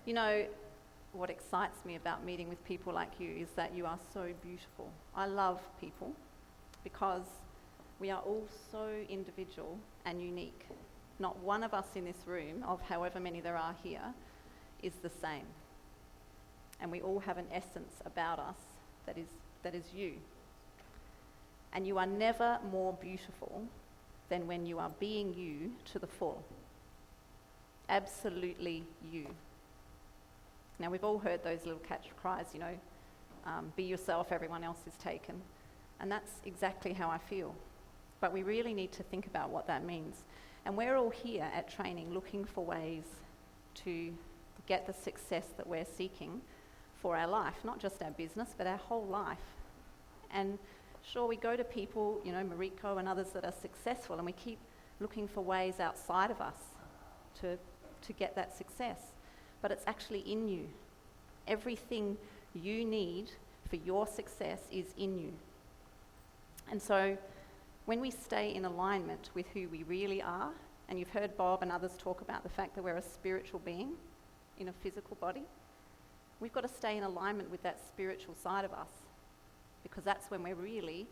You know, what excites me about meeting with people like you is that you are so beautiful. I love people because we are all so individual and unique. Not one of us in this room, of however many there are here, is the same. And we all have an essence about us that is you. And you are never more beautiful than when you are being you to the full. Absolutely you. Now, we've all heard those little catch cries, you know, be yourself, everyone else is taken. And that's exactly how I feel. But we really need to think about what that means. And we're all here at training looking for ways to get the success that we're seeking for our life, not just our business, but our whole life. And sure, we go to people, you know, Mariko and others that are successful, and we keep looking for ways outside of us to get that success. But it's actually in you. Everything you need for your success is in you. And so when we stay in alignment with who we really are, and you've heard Bob and others talk about the fact that we're a spiritual being in a physical body, we've got to stay in alignment with that spiritual side of us, because that's when we're really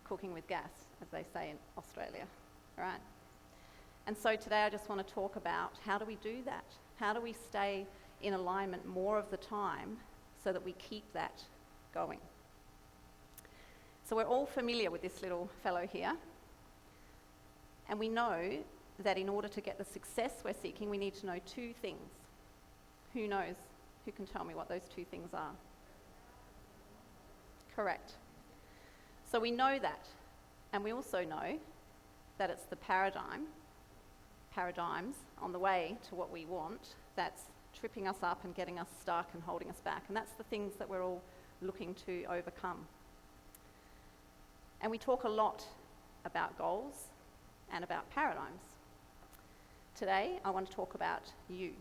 cooking with gas, as they say in Australia, right? And so today I just want to talk about how do we do that? How do we stay in alignment more of the time so that we keep that going? So we're all familiar with this little fellow here. And we know that in order to get the success we're seeking, we need to know two things. Who knows? Who can tell me what those two things are? Correct. So we know that. And we also know that it's the paradigms on the way to what we want that's tripping us up and getting us stuck and holding us back. And that's the things that we're all looking to overcome. And we talk a lot about goals and about paradigms. Today, I want to talk about you.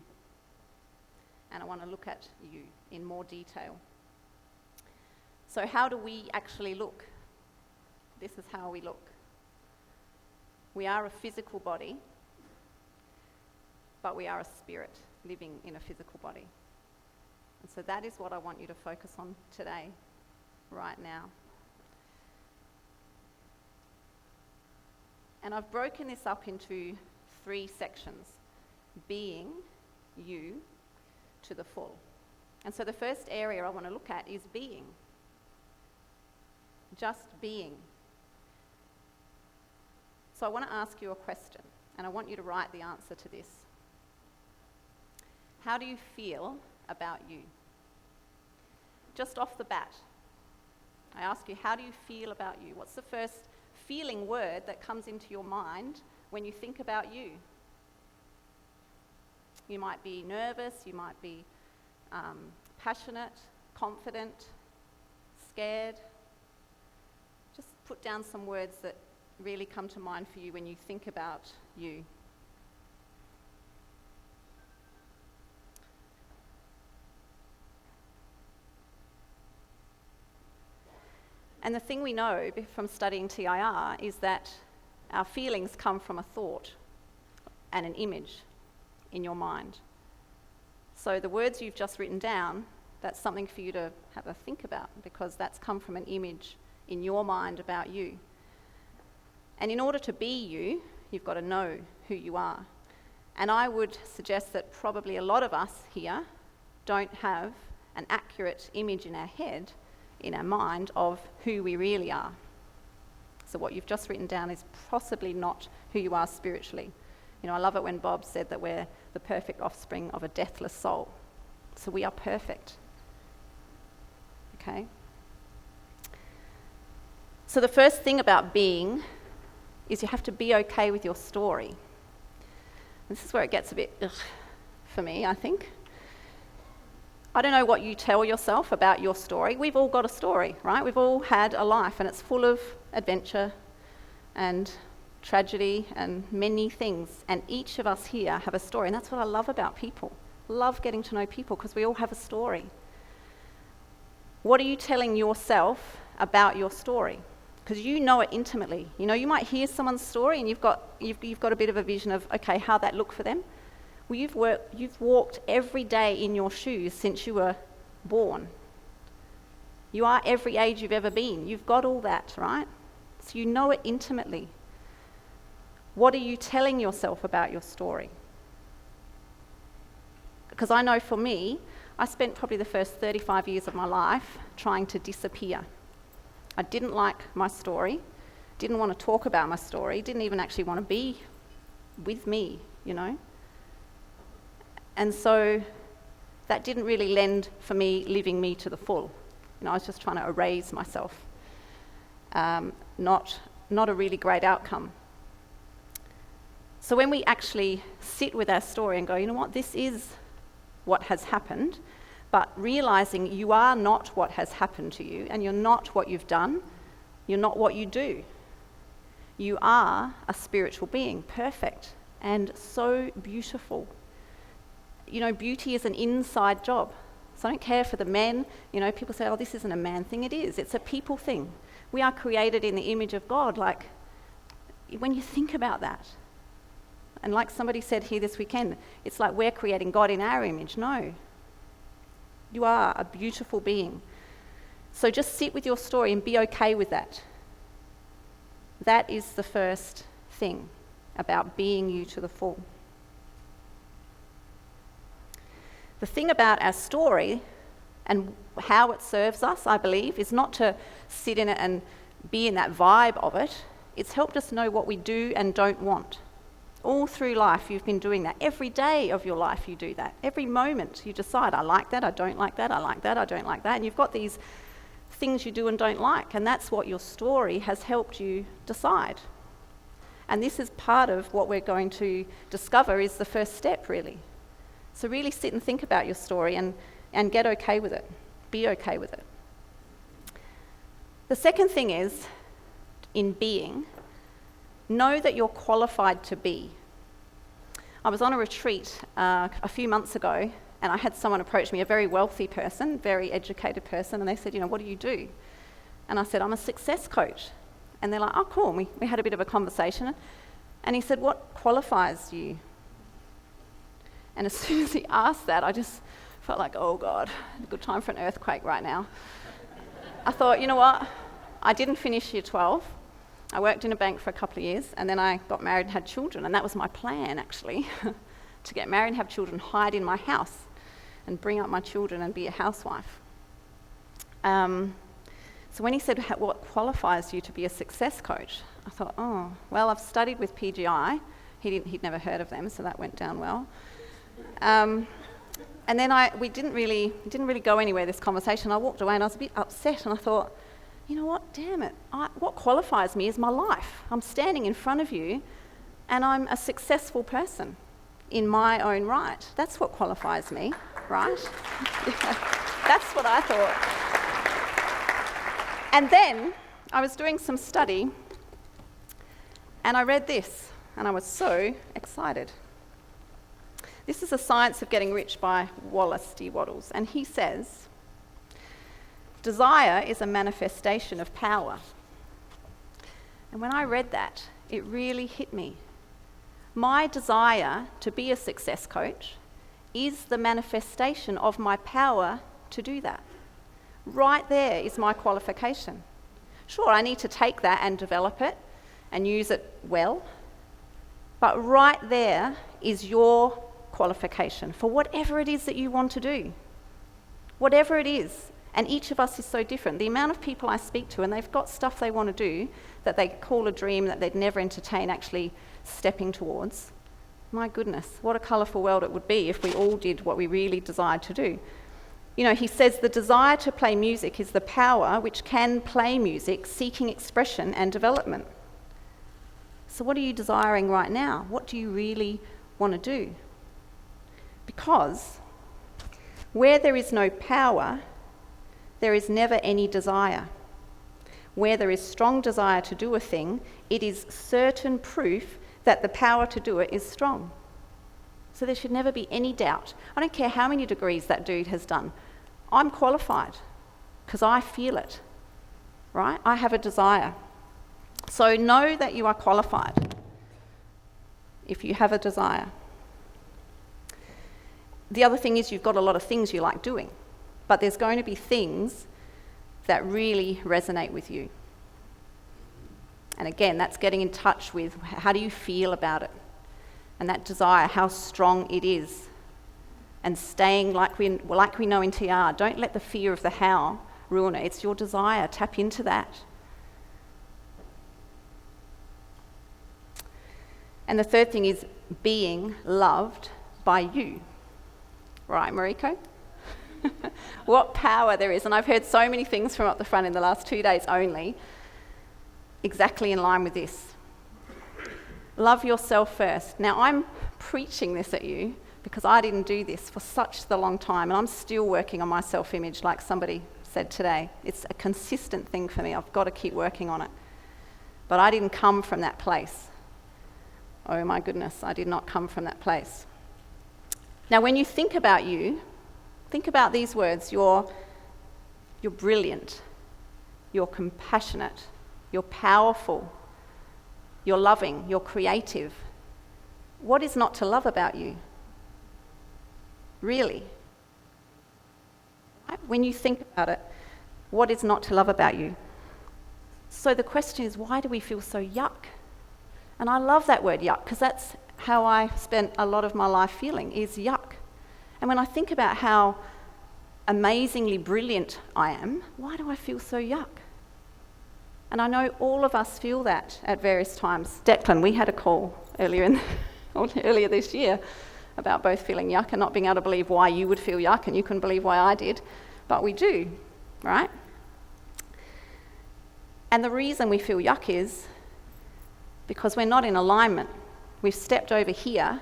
And I want to look at you in more detail. So how do we actually look? This is how we look. We are a physical body, but we are a spirit living in a physical body. And so that is what I want you to focus on today, right now. And I've broken this up into 3 sections. Being you to the full. And so the first area I want to look at is being. Just being. So I want to ask you a question, and I want you to write the answer to this. How do you feel about you? Just off the bat, I ask you, how do you feel about you? What's the first feeling word that comes into your mind when you think about you? You might be nervous, you might be passionate, confident, scared. Just put down some words that really come to mind for you when you think about you. And the thing we know from studying TIR is that our feelings come from a thought and an image in your mind. So the words you've just written down, that's something for you to have a think about, because that's come from an image in your mind about you. And in order to be you, you've got to know who you are. And I would suggest that probably a lot of us here don't have an accurate image in our head, in our mind, of who we really are. So what you've just written down is possibly not who you are spiritually. You know, I love it when Bob said that we're the perfect offspring of a deathless soul. So we are perfect. Okay? So the first thing about being is you have to be okay with your story. This is where it gets a bit for me, I think. I don't know what you tell yourself about your story. We've all got a story, right? We've all had a life, and it's full of adventure and tragedy and many things. And each of us here have a story, and that's what I love about people. Love getting to know people because we all have a story. What are you telling yourself about your story? Because you know it intimately. You know, you might hear someone's story and you've got a bit of a vision of, okay, how that looked for them. Well, you've walked every day in your shoes since you were born. You are every age you've ever been. You've got all that, right? So you know it intimately. What are you telling yourself about your story? Because I know for me, I spent probably the first 35 years of my life trying to disappear. I didn't like my story, didn't want to talk about my story, didn't even actually want to be with me, you know. And so that didn't really lend for me living me to the full. You know, I was just trying to erase myself. Not a really great outcome. So when we actually sit with our story and go, you know what, this is what has happened, but realizing you are not what has happened to you, and you're not what you've done, you're not what you do. You are a spiritual being, perfect and so beautiful. You know, beauty is an inside job. So I don't care for the men. You know, people say, oh, this isn't a man thing. It is. It's a people thing. We are created in the image of God. Like, when you think about that, and like somebody said here this weekend, it's like we're creating God in our image. No. You are a beautiful being. So just sit with your story and be okay with that. That is the first thing about being you to the full. The thing about our story and how it serves us, I believe, is not to sit in it and be in that vibe of it. It's helped us know what we do and don't want. All through life, you've been doing that. Every day of your life, you do that. Every moment, you decide, I like that, I don't like that, I like that, I don't like that. And you've got these things you do and don't like. And that's what your story has helped you decide. And this is part of what we're going to discover is the first step, really. So really sit and think about your story and get okay with it. Be okay with it. The second thing is, in being, know that you're qualified to be. I was on a retreat a few months ago, and I had someone approach me, a very wealthy person, very educated person, and they said, you know, what do you do? And I said, I'm a success coach. And they're like, oh, cool. And we had a bit of a conversation. And he said, what qualifies you? And as soon as he asked that, I just felt like, oh God, a good time for an earthquake right now. I thought, you know what? I didn't finish year 12. I worked in a bank for a couple of years, and then I got married and had children. And that was my plan, actually, to get married and have children, hide in my house and bring up my children and be a housewife. So when he said, what qualifies you to be a success coach? I thought, oh, well, I've studied with PGI. He'd never heard of them, so that went down well. And then we didn't really go anywhere, this conversation. I walked away and I was a bit upset, and I thought, you know what, damn it, what qualifies me is my life. I'm standing in front of you and I'm a successful person in my own right. That's what qualifies me, right? That's what I thought. And then I was doing some study and I read this and I was so excited. This is The Science of Getting Rich by Wallace D. Wattles, and he says, desire is a manifestation of power. And when I read that, it really hit me. My desire to be a success coach is the manifestation of my power to do that. Right there is my qualification. Sure, I need to take that and develop it and use it well, but right there is your qualification for whatever it is that you want to do. Whatever it is. And each of us is so different. The amount of people I speak to, and they've got stuff they want to do that they call a dream that they'd never entertain actually stepping towards. My goodness, what a colourful world it would be if we all did what we really desired to do. You know, he says the desire to play music is the power which can play music, seeking expression and development. So what are you desiring right now? What do you really want to do? Because where there is no power, there is never any desire. Where there is strong desire to do a thing, it is certain proof that the power to do it is strong. So there should never be any doubt. I don't care how many degrees that dude has done. I'm qualified because I feel it, right? I have a desire. So know that you are qualified if you have a desire. The other thing is you've got a lot of things you like doing, but there's going to be things that really resonate with you. And again, that's getting in touch with how do you feel about it? And that desire, how strong it is. And staying like we know in TR, don't let the fear of the how ruin it. It's your desire, tap into that. And the third thing is being loved by you. Right, Mariko? What power there is. And I've heard so many things from up the front in the last 2 days only, exactly in line with this. Love yourself first. Now, I'm preaching this at you because I didn't do this for such the long time, and I'm still working on my self-image, like somebody said today. It's a consistent thing for me. I've got to keep working on it. But I didn't come from that place. Oh my goodness, I did not come from that place. Now, when you think about you, think about these words. You're brilliant. You're compassionate. You're powerful. You're loving. You're creative. What is not to love about you? Really? When you think about it, what is not to love about you? So the question is, why do we feel so yuck? And I love that word yuck, because that's how I spent a lot of my life feeling, is yuck. And when I think about how amazingly brilliant I am, why do I feel so yuck? And I know all of us feel that at various times. Declan, we had a call earlier this year about both feeling yuck and not being able to believe why you would feel yuck, and you couldn't believe why I did. But we do, right? And the reason we feel yuck is because we're not in alignment. We've stepped over here.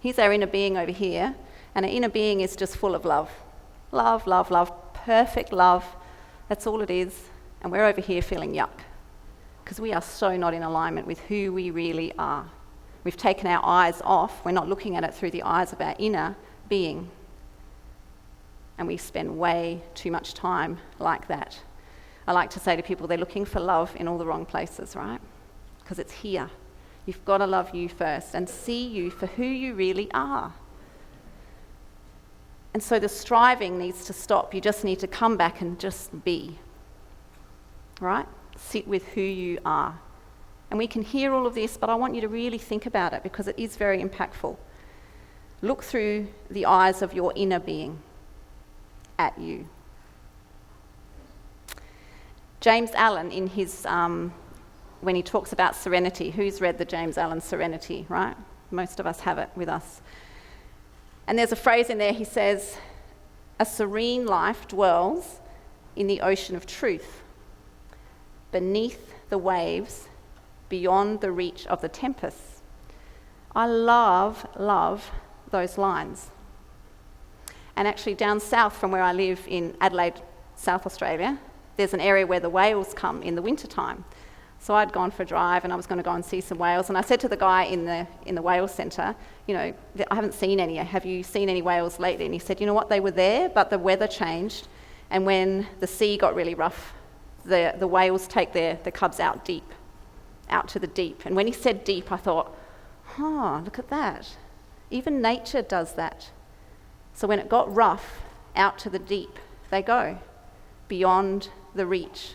Here's our inner being over here, and our inner being is just full of love. Love, love, love, perfect love. That's all it is. And we're over here feeling yuck because we are so not in alignment with who we really are. We've taken our eyes off. We're not looking at it through the eyes of our inner being. And we spend way too much time like that. I like to say to people, they're looking for love in all the wrong places, right? Because it's here. You've got to love you first and see you for who you really are. And so the striving needs to stop. You just need to come back and just be, right? Sit with who you are. And we can hear all of this, but I want you to really think about it because it is very impactful. Look through the eyes of your inner being at you. James Allen, in his, when he talks about serenity, who's read the James Allen Serenity, right? Most of us have it with us. And there's a phrase in there, he says, a serene life dwells in the ocean of truth, beneath the waves, beyond the reach of the tempests. I love those lines. And actually down south from where I live in Adelaide, South Australia, there's an area where the whales come in the wintertime. So I'd gone for a drive and I was going to go and see some whales. And I said to the guy in the whale centre, you know, I haven't seen any. Have you seen any whales lately? And he said, you know what, they were there, but the weather changed. And when the sea got really rough, the whales take the cubs out deep, out to the deep. And when he said deep, I thought, look at that. Even nature does that. So when it got rough, out to the deep, they go, beyond the reach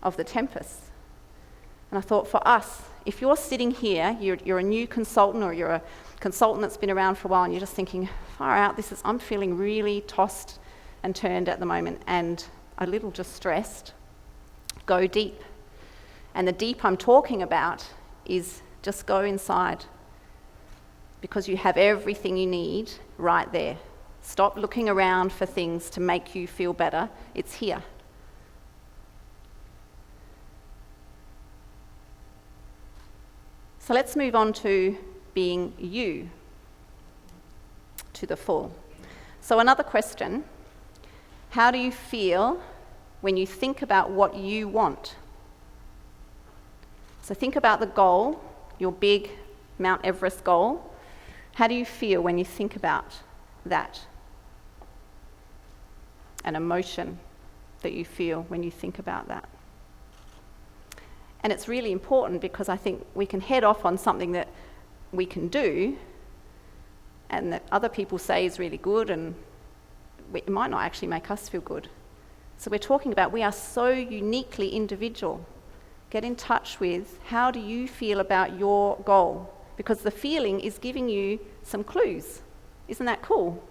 of the tempest. And I thought, for us, if you're sitting here, you're a new consultant or you're a consultant that's been around for a while and you're just thinking, far out, I'm feeling really tossed and turned at the moment and a little just stressed, go deep. And the deep I'm talking about is just go inside because you have everything you need right there. Stop looking around for things to make you feel better. It's here. So let's move on to being you to the full. So another question, how do you feel when you think about what you want? So think about the goal, your big Mount Everest goal. How do you feel when you think about that? An emotion that you feel when you think about that. And it's really important because I think we can head off on something that we can do, and that other people say is really good, and it might not actually make us feel good. So we're talking about we are so uniquely individual. Get in touch with how do you feel about your goal, because the feeling is giving you some clues. Isn't that cool?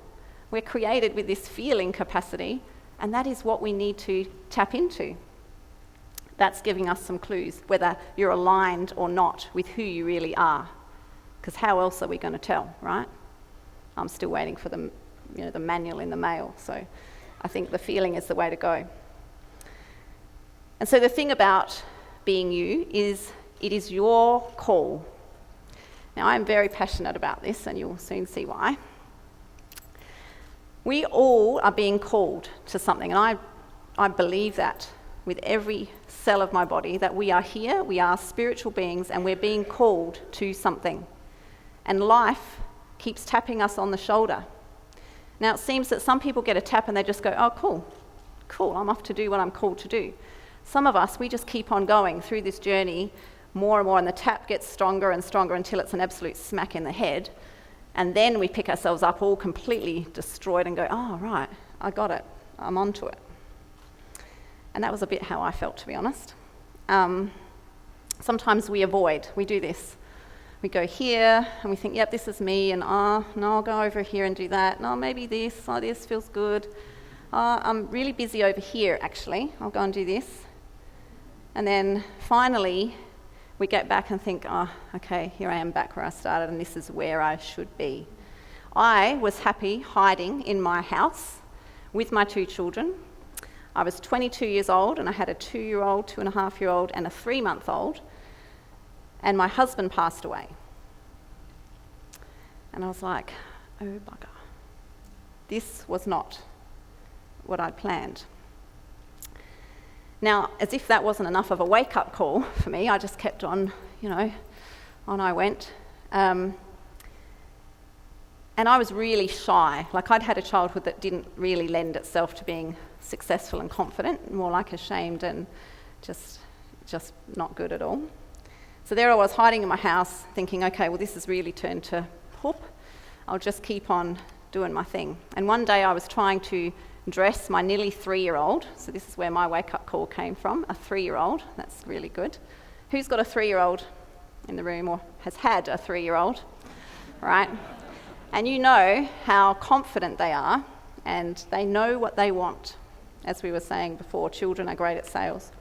We're created with this feeling capacity, and that is what we need to tap into. That's giving us some clues, whether you're aligned or not with who you really are. Because how else are we going to tell, right? I'm still waiting for the manual in the mail, so I think the feeling is the way to go. And so the thing about being you is it is your call. Now, I'm very passionate about this, and you'll soon see why. We all are being called to something, and I believe that with every cell of my body, that we are here, we are spiritual beings, and we're being called to something. And life keeps tapping us on the shoulder. Now, it seems that some people get a tap and they just go, oh, cool, I'm off to do what I'm called to do. Some of us, we just keep on going through this journey more and more, and the tap gets stronger and stronger until it's an absolute smack in the head. And then we pick ourselves up all completely destroyed and go, oh, right, I got it, I'm onto it. And that was a bit how I felt, to be honest. Sometimes we do this. We go here and we think, yep, this is me, and no, I'll go over here and do that. No, maybe this, this feels good. I'm really busy over here, actually. I'll go and do this. And then finally, we get back and think, okay, here I am back where I started, and this is where I should be. I was happy hiding in my house with my 2 children. I was 22 years old, and I had a 2-year-old, 2.5-year-old, and a 3-month-old, and my husband passed away. And I was like, oh bugger. This was not what I'd planned. Now, as if that wasn't enough of a wake-up call for me, I just kept on, on I went. And I was really shy. Like, I'd had a childhood that didn't really lend itself to being successful and confident, more like ashamed and just not good at all. So there I was hiding in my house thinking, okay, well, this has really turned to poop. I'll just keep on doing my thing. And one day I was trying to dress my nearly 3-year-old. So this is where my wake-up call came from, a 3-year-old. That's really good. Who's got a 3-year-old in the room or has had a 3-year-old, right? And you know how confident they are, and they know what they want. As we were saying before, children are great at sales.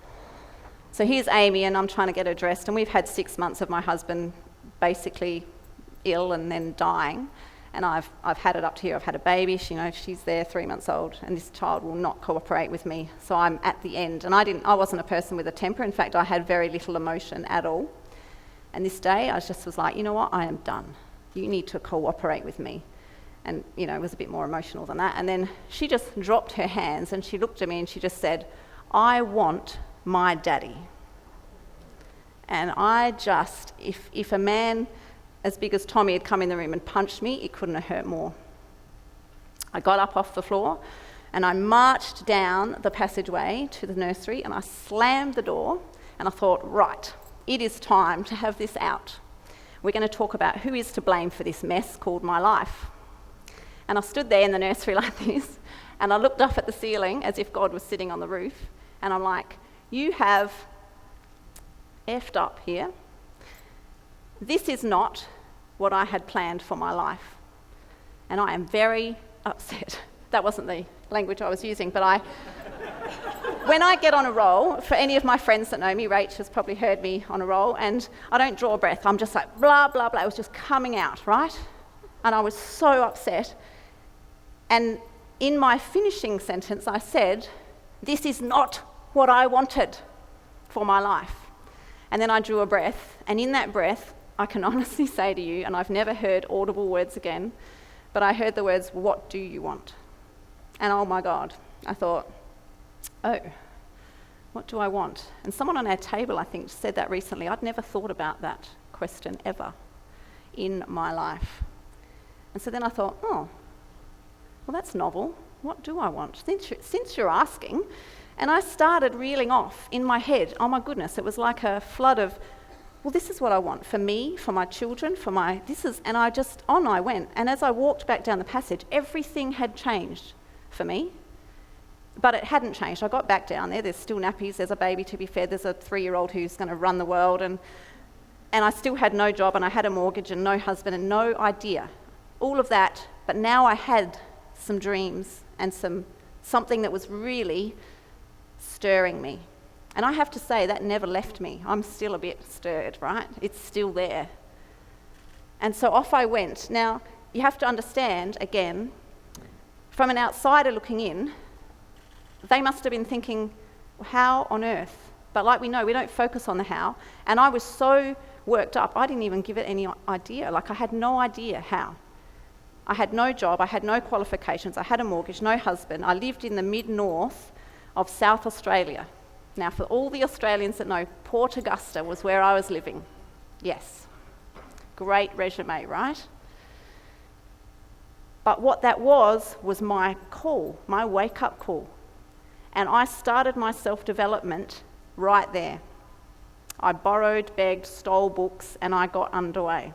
So here's Amy, and I'm trying to get her dressed, and we've had 6 months of my husband basically ill and then dying, and I've had it up to here. I've had a baby, she's there, 3 months old, and this child will not cooperate with me, so I'm at the end. And I wasn't a person with a temper. In fact, I had very little emotion at all. And this day, I just was like, you know what, I am done. You need to cooperate with me. And, it was a bit more emotional than that. And then she just dropped her hands and she looked at me and she just said, I want my daddy. And if a man as big as Tommy had come in the room and punched me, it couldn't have hurt more. I got up off the floor and I marched down the passageway to the nursery and I slammed the door and I thought, right, it is time to have this out. We're going to talk about who is to blame for this mess called my life. And I stood there in the nursery like this, and I looked up at the ceiling as if God was sitting on the roof, and I'm like, you have effed up here. This is not what I had planned for my life. And I am very upset. That wasn't the language I was using, but when I get on a roll, for any of my friends that know me, Rach has probably heard me on a roll, and I don't draw a breath. I'm just like, blah, blah, blah. It was just coming out, right? And I was so upset. And in my finishing sentence, I said, this is not what I wanted for my life. And then I drew a breath, and in that breath, I can honestly say to you, and I've never heard audible words again, but I heard the words, what do you want? And oh my God, I thought, oh, what do I want? And someone on our table, I think, said that recently. I'd never thought about that question ever in my life. And so then I thought, oh, well, that's novel. What do I want? Since you're asking. And I started reeling off in my head. Oh my goodness, it was like a flood of well, this is what I want for me, for my children, and I went. And as I walked back down the passage, everything had changed for me, but it hadn't changed. I got back down there, there's still nappies, there's a baby to be fed, there's a 3-year-old who's going to run the world, and I still had no job, and I had a mortgage and no husband and no idea. All of that, but now I had some dreams and something that was really stirring me. And I have to say, that never left me. I'm still a bit stirred, right? It's still there. And so off I went. Now, you have to understand, again, from an outsider looking in, they must have been thinking, how on earth? But like we know, we don't focus on the how. And I was so worked up, I didn't even give it any idea. Like, I had no idea how. I had no job, I had no qualifications, I had a mortgage, no husband. I lived in the mid-north of South Australia. Now, for all the Australians that know, Port Augusta was where I was living. Yes. Great resume, right? But what that was my call, my wake-up call. And I started my self-development right there. I borrowed, begged, stole books, and I got underway.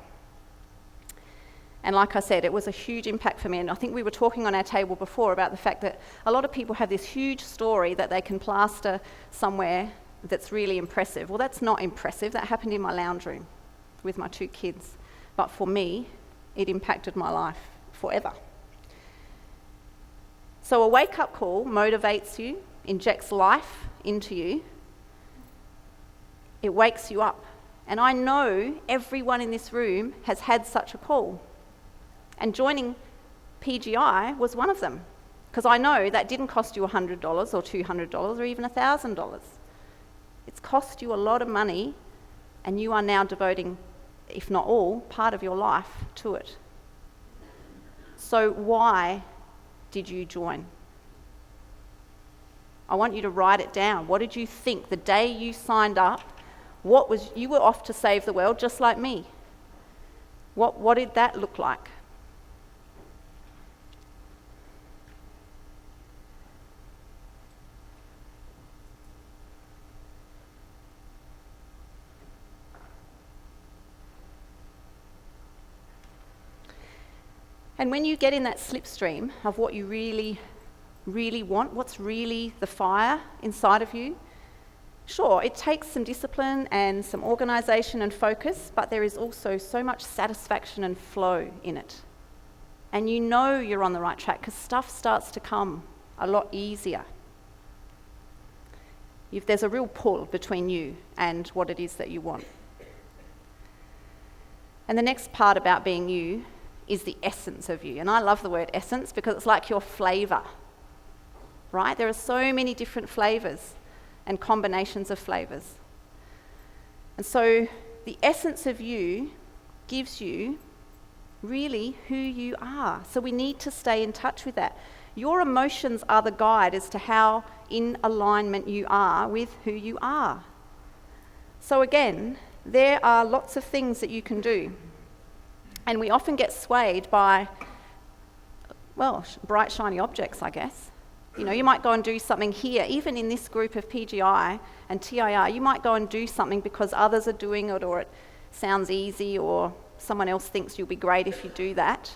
And like I said, it was a huge impact for me. And I think we were talking on our table before about the fact that a lot of people have this huge story that they can plaster somewhere that's really impressive. Well, that's not impressive. That happened in my lounge room with my 2 kids. But for me, it impacted my life forever. So a wake-up call motivates you, injects life into you. It wakes you up. And I know everyone in this room has had such a call. And joining PGI was one of them, because I know that didn't cost you $100 or $200 or even $1,000. It's cost you a lot of money, and you are now devoting, if not all, part of your life to it. So why did you join? I want you to write it down. What did you think the day you signed up? You were off to save the world just like me. What did that look like? And when you get in that slipstream of what you really, really want, what's really the fire inside of you, sure, it takes some discipline and some organisation and focus, but there is also so much satisfaction and flow in it. And you know you're on the right track because stuff starts to come a lot easier. There's a real pull between you and what it is that you want. And the next part about being you is the essence of you. And I love the word essence because it's like your flavour, right? There are so many different flavours and combinations of flavours. And so the essence of you gives you really who you are. So we need to stay in touch with that. Your emotions are the guide as to how in alignment you are with who you are. So again, there are lots of things that you can do. And we often get swayed by, bright, shiny objects, I guess. You know, you might go and do something here, even in this group of PGI and TIR, you might go and do something because others are doing it, or it sounds easy, or someone else thinks you'll be great if you do that.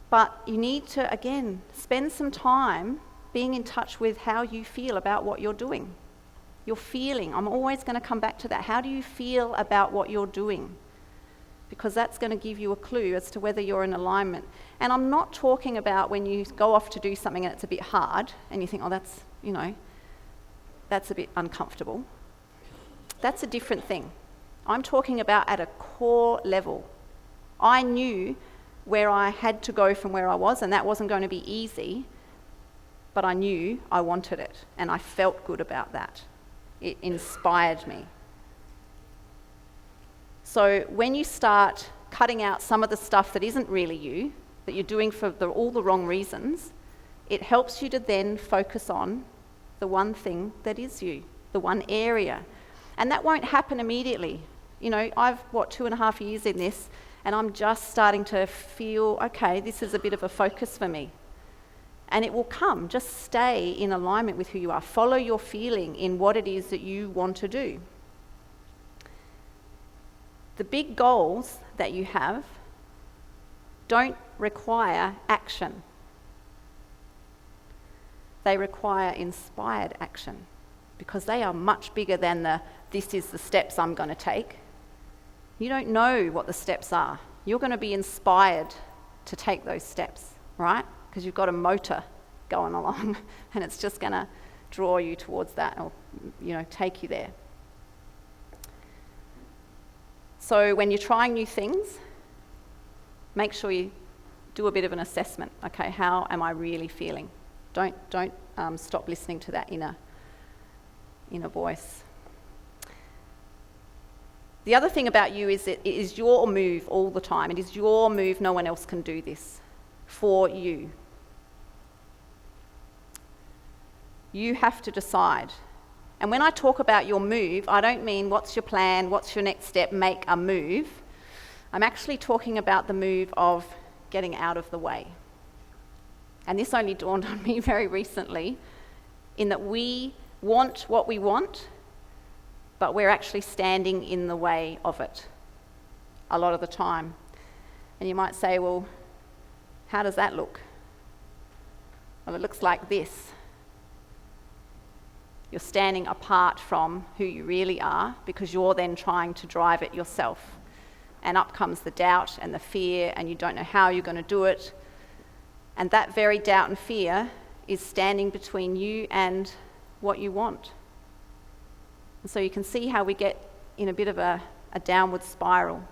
But you need to, again, spend some time being in touch with how you feel about what you're doing. Your feeling, I'm always going to come back to that. How do you feel about what you're doing? Because that's going to give you a clue as to whether you're in alignment. And I'm not talking about when you go off to do something and it's a bit hard and you think, that's a bit uncomfortable. That's a different thing. I'm talking about at a core level. I knew where I had to go from where I was, and that wasn't going to be easy, but I knew I wanted it, and I felt good about that. It inspired me. So when you start cutting out some of the stuff that isn't really you, that you're doing for all the wrong reasons, it helps you to then focus on the one thing that is you, the one area. And that won't happen immediately. You know, I've, 2.5 years in this, and I'm just starting to feel, okay, this is a bit of a focus for me. And it will come. Just stay in alignment with who you are. Follow your feeling in what it is that you want to do. The big goals that you have don't require action. They require inspired action because they are much bigger than this is the steps I'm going to take. You don't know what the steps are. You're going to be inspired to take those steps, right? Because you've got a motor going along and it's just going to draw you towards that or, take you there. So when you're trying new things, make sure you do a bit of an assessment. Okay, how am I really feeling? Don't stop listening to that inner voice. The other thing about you is it is your move all the time. It is your move. No one else can do this for you. You have to decide. And when I talk about your move, I don't mean what's your plan, what's your next step, make a move. I'm actually talking about the move of getting out of the way. And this only dawned on me very recently, in that we want what we want, but we're actually standing in the way of it a lot of the time. And you might say, well, how does that look? Well, it looks like this. You're standing apart from who you really are because you're then trying to drive it yourself. And up comes the doubt and the fear, and you don't know how you're going to do it. And that very doubt and fear is standing between you and what you want. And so you can see how we get in a bit of a downward spiral.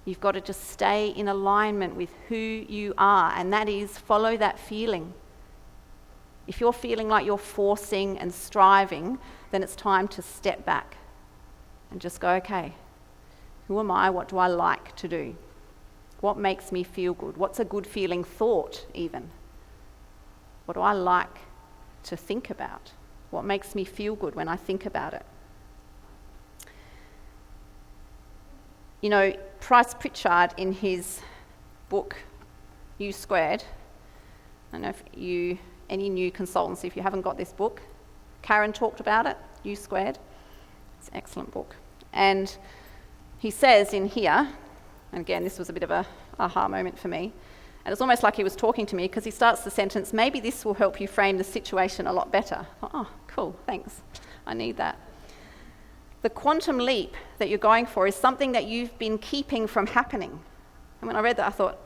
You've got to just stay in alignment with who you are, and that is follow that feeling. If you're feeling like you're forcing and striving, then it's time to step back and just go, okay, who am I? What do I like to do? What makes me feel good? What's a good feeling thought even? What do I like to think about? What makes me feel good when I think about it? Price Pritchard, in his book, U Squared, I don't know if any new consultants, if you haven't got this book, Karen talked about it, U Squared. It's an excellent book. And he says in here, and again, this was a bit of a aha moment for me, and it's almost like he was talking to me because he starts the sentence, maybe this will help you frame the situation a lot better. Oh, cool, thanks. I need that. The quantum leap that you're going for is something that you've been keeping from happening. And when I read that, I thought,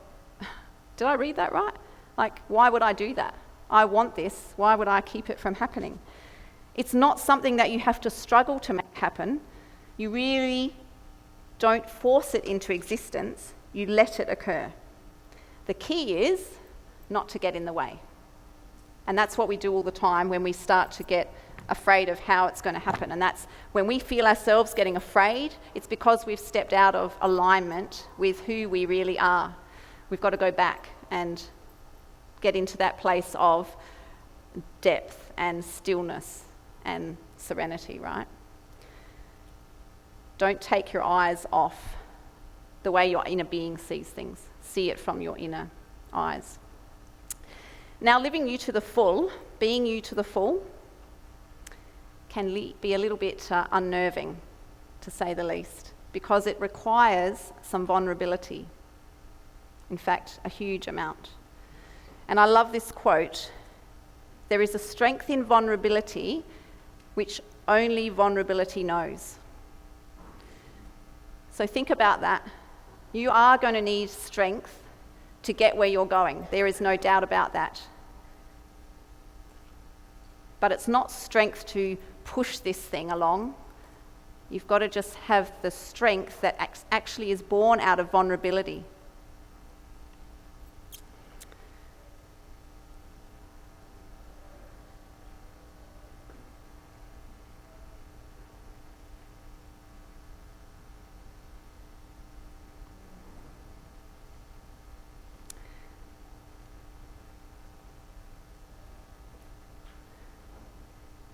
did I read that right? Like, why would I do that? I want this. Why would I keep it from happening? It's not something that you have to struggle to make happen. You really don't force it into existence. You let it occur. The key is not to get in the way. And that's what we do all the time when we start to get afraid of how it's going to happen. And that's when we feel ourselves getting afraid, it's because we've stepped out of alignment with who we really are. We've got to go back and get into that place of depth and stillness and serenity, right? Don't take your eyes off the way your inner being sees things. See it from your inner eyes. Now, living you to the full, being you to the full, can be a little bit unnerving, to say the least, because it requires some vulnerability. In fact, a huge amount. And I love this quote, there is a strength in vulnerability which only vulnerability knows. So think about that. You are going to need strength to get where you're going. There is no doubt about that. But it's not strength to push this thing along. You've got to just have the strength that actually is born out of vulnerability.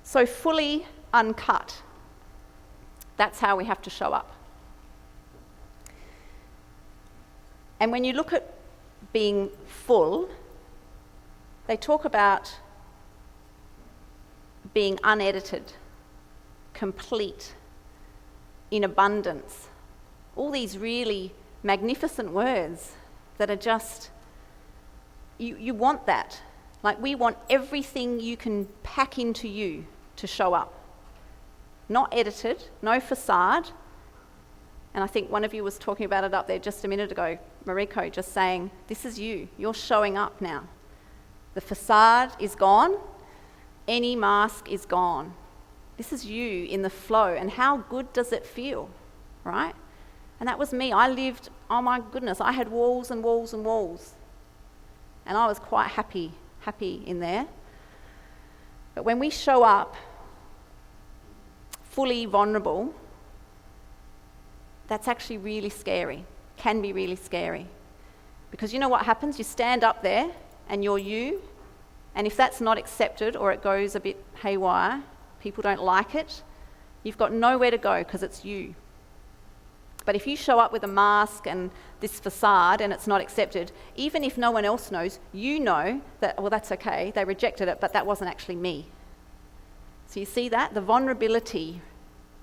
So fully uncut, that's how we have to show up. And when you look at being full, they talk about being unedited, complete, in abundance, All these really magnificent words that are just, you want that. Like, we want everything you can pack into you to show up. Not edited, no facade. And I think one of you was talking about it up there just a minute ago, Mariko, just saying, this is you. You're showing up now. The facade is gone. Any mask is gone. This is you in the flow. And how good does it feel, right? And that was me. I lived, oh my goodness, I had walls and walls and walls. And I was quite happy in there. But when we show up fully vulnerable, that's actually really scary, can be really scary. Because you know what happens? You stand up there and you're you, and if that's not accepted or it goes a bit haywire, people don't like it, you've got nowhere to go because it's you. But if you show up with a mask and this facade and it's not accepted, even if no one else knows, you know that, well, that's okay, they rejected it, but that wasn't actually me. So you see that? The vulnerability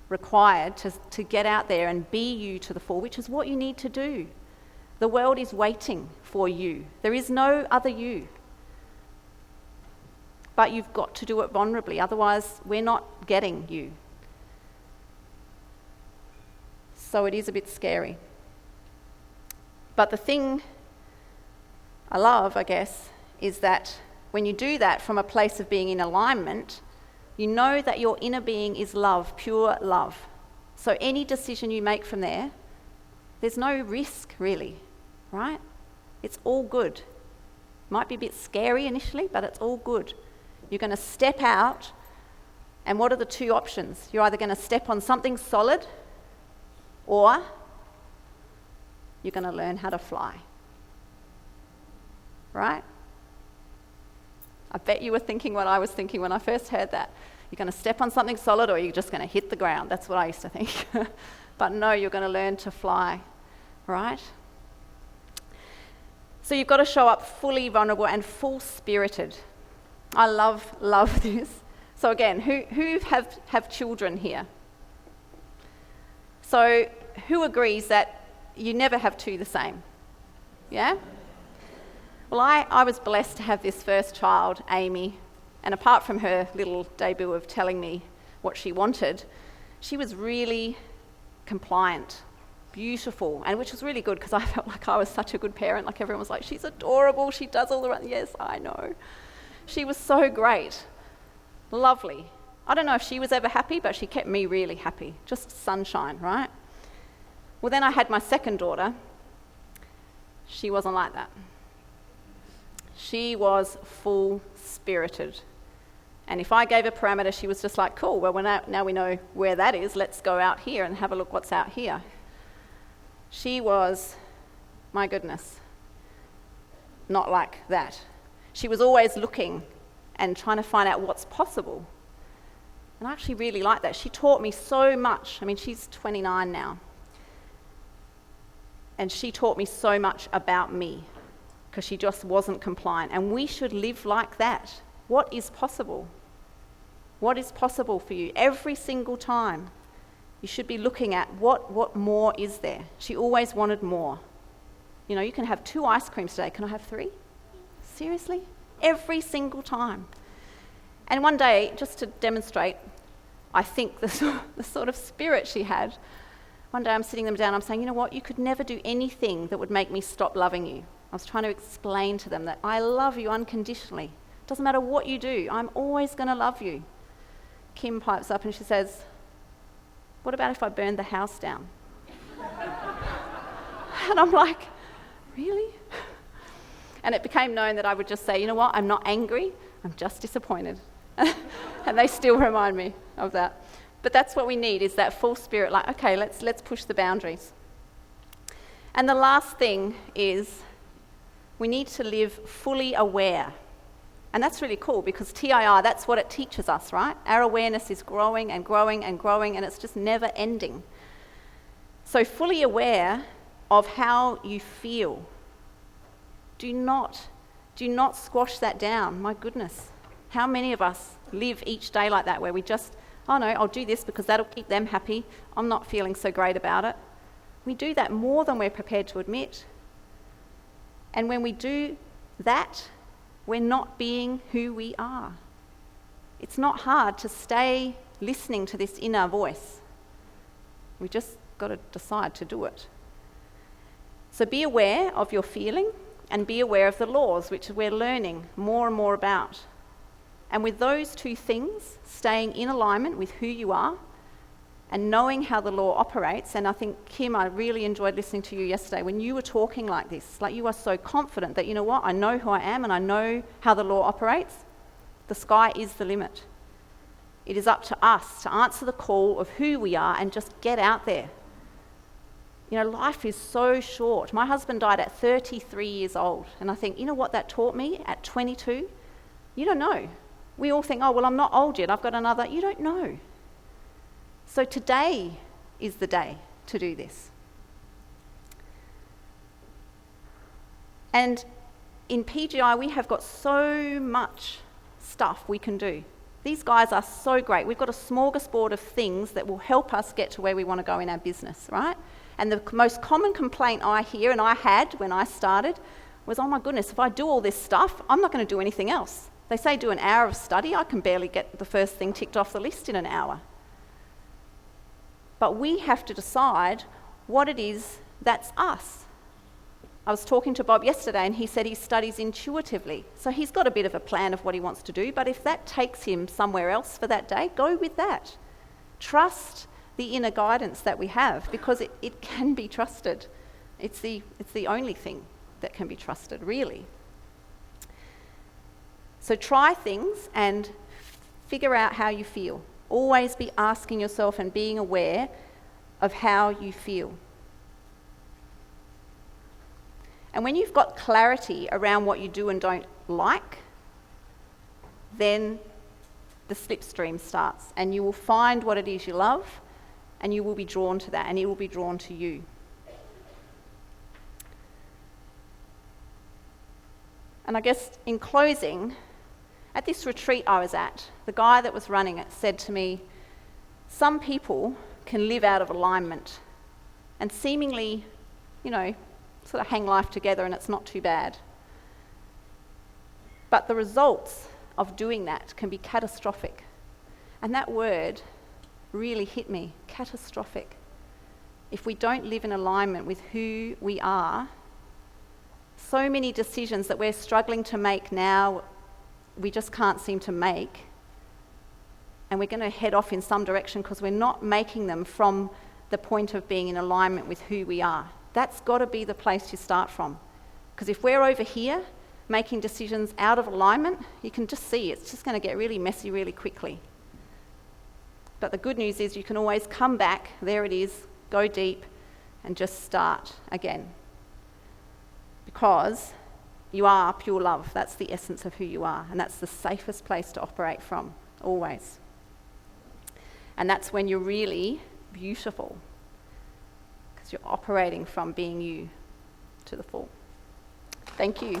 required to get out there and be you to the full, which is what you need to do. The world is waiting for you. There is no other you. But you've got to do it vulnerably, otherwise we're not getting you. So it is a bit scary. But the thing I love, I guess, is that when you do that from a place of being in alignment, you know that your inner being is love, pure love. So any decision you make from there, there's no risk really, right? It's all good. Might be a bit scary initially, but it's all good. You're going to step out, and what are the two options? You're either going to step on something solid, or you're going to learn how to fly. Right? I bet you were thinking what I was thinking when I first heard that. You're going to step on something solid, or you're just going to hit the ground. That's what I used to think. But no, you're going to learn to fly. Right? So you've got to show up fully vulnerable and full-spirited. I love this. So again, who have children here? So who agrees that you never have two the same? Yeah? Well, I was blessed to have this first child, Amy, and apart from her little debut of telling me what she wanted, she was really compliant, beautiful, and which was really good because I felt like I was such a good parent. Like everyone was like, she's adorable, she does all the right. Yes, I know. She was so great, lovely. I don't know if she was ever happy, but she kept me really happy. Just sunshine, right? Well, then I had my second daughter. She wasn't like that. She was full-spirited. And if I gave a parameter, she was just like, cool, well, now we know where that is. Let's go out here and have a look what's out here. She was, my goodness, not like that. She was always looking and trying to find out what's possible. And I actually really like that. She taught me so much. I mean, she's 29 now. And she taught me so much about me because she just wasn't compliant. And we should live like that. What is possible? What is possible for you? Every single time, you should be looking at what more is there. She always wanted more. You know, you can have 2 ice creams today. Can I have 3? Seriously? Every single time. And one day, just to demonstrate, I think the sort of spirit she had, one day I'm sitting them down, I'm saying, you know what, you could never do anything that would make me stop loving you. I was trying to explain to them that I love you unconditionally. Doesn't matter what you do, I'm always going to love you. Kim pipes up and she says, what about if I burned the house down? And I'm like, really? And it became known that I would just say, you know what, I'm not angry, I'm just disappointed. And they still remind me of that. But that's what we need, is that full spirit, like, okay, let's push the boundaries. And the last thing is we need to live fully aware. And that's really cool because TIR, that's what it teaches us, right? Our awareness is growing and growing and growing, and it's just never ending. So fully aware of how you feel. Do not squash that down. My goodness. How many of us live each day like that, where we just, oh no, I'll do this because that'll keep them happy. I'm not feeling so great about it. We do that more than we're prepared to admit. And when we do that, we're not being who we are. It's not hard to stay listening to this inner voice. We just got to decide to do it. So be aware of your feeling and be aware of the laws, which we're learning more and more about. And with those two things, staying in alignment with who you are and knowing how the law operates, and I think, Kim, I really enjoyed listening to you yesterday when you were talking like this, like you are so confident that, you know what, I know who I am and I know how the law operates. The sky is the limit. It is up to us to answer the call of who we are and just get out there. You know, life is so short. My husband died at 33 years old, and I think, you know what that taught me at 22? You don't know. We all think, oh, well, I'm not old yet, I've got another. You don't know. So today is the day to do this. And in PGI, we have got so much stuff we can do. These guys are so great. We've got a smorgasbord of things that will help us get to where we want to go in our business, right? And the most common complaint I hear, and I had when I started, was, oh my goodness, if I do all this stuff, I'm not going to do anything else. They say do an hour of study, I can barely get the first thing ticked off the list in an hour. But we have to decide what it is that's us. I was talking to Bob yesterday and he said he studies intuitively. So he's got a bit of a plan of what he wants to do, but if that takes him somewhere else for that day, go with that. Trust the inner guidance that we have, because it can be trusted. It's the only thing that can be trusted, really. So try things and figure out how you feel. Always be asking yourself and being aware of how you feel. And when you've got clarity around what you do and don't like, then the slipstream starts, and you will find what it is you love, and you will be drawn to that, and it will be drawn to you. And I guess in closing, at this retreat I was at, the guy that was running it said to me, some people can live out of alignment and seemingly, you know, sort of hang life together and it's not too bad. But the results of doing that can be catastrophic. And that word really hit me, catastrophic. If we don't live in alignment with who we are, so many decisions that we're struggling to make now, we just can't seem to make, and we're going to head off in some direction because we're not making them from the point of being in alignment with who we are. That's got to be the place you start from. Because if we're over here making decisions out of alignment, you can just see it's just going to get really messy really quickly. But the good news is you can always come back, there it is, go deep, and just start again. Because you are pure love. That's the essence of who you are. And that's the safest place to operate from, always. And that's when you're really beautiful. Because you're operating from being you to the full. Thank you.